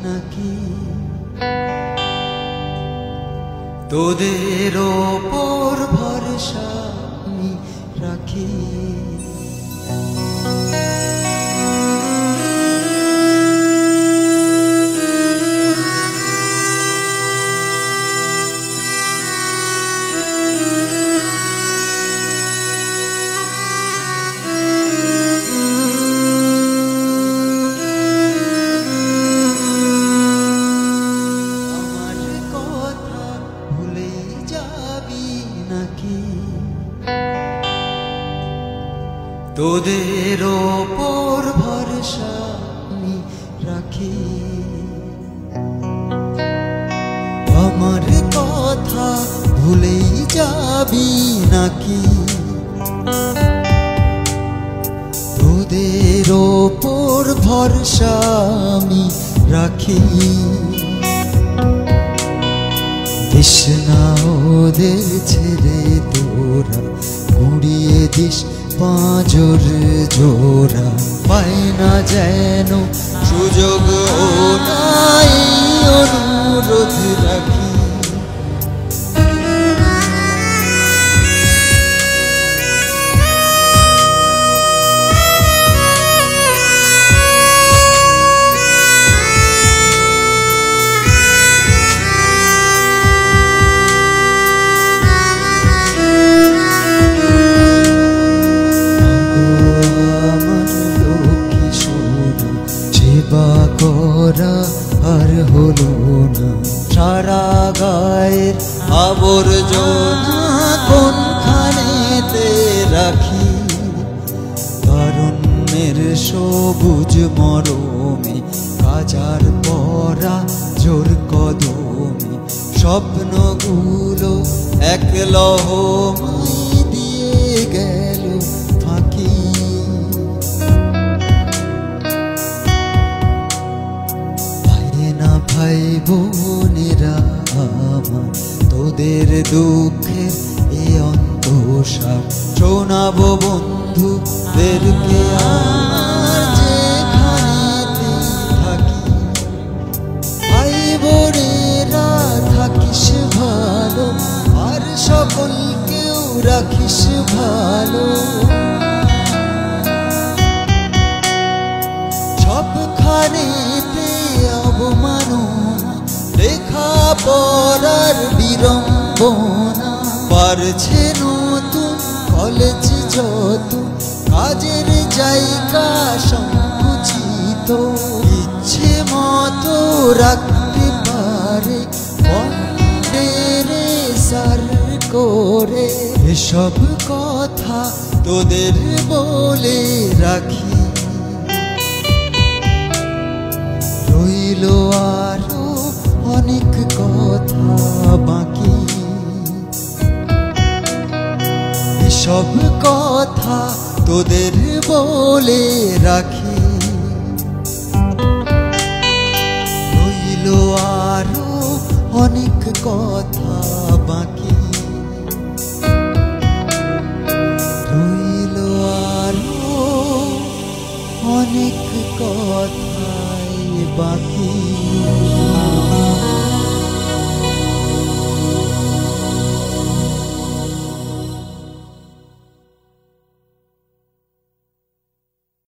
নাকি তোদের ওপর ভরসা আমি রাখি। তোদের ওপর ভরসা আমি রাখি। আমার কথা ভুলেই যাবি নাকি তোদের ওপর ভরসা আমি রাখি। দিস না ওদের ছেড়ে তোরা কুড়িয়ে দিস পাঁজর জোড়া পায় না যেন সুযোগ নাই অনুরোধ রাখি। আর হলো না সারা গায়ের আবর্জনা কোনখানেতে রাখি। তারুণ্যের সবুজ মরমে কাজার পরা জোর কদমে স্বপ্নগুলো এক লহমায় দিয়ে গেল ফাঁকি। ভাই বোনেরা আমার তোদের দুঃখের এ অন্তঃসার শোনাবো বন্ধুদেরকে আমার যেখানেতে থাকি। ভাই বোনেরা থাকিস ভালো আর সকলকেও রাখিস ভালো। সবখানেতে অবমাননা লেখা পড়ার বিড়ম্বনা বাড়ছে নতুন কলেজ যত কাজের জায়গা সংকুচিত। ইচ্ছে মতো রাখতে পারে বন্ডের সার করে। এসব কথা তোদের বলে রাখি। রইল আরো অনেক কথা বাকি। এসব কথা তোদের বলে রাখি। রইল আরো অনেক কথা বাকি। রইল আরো অনেক কথাই বাকি।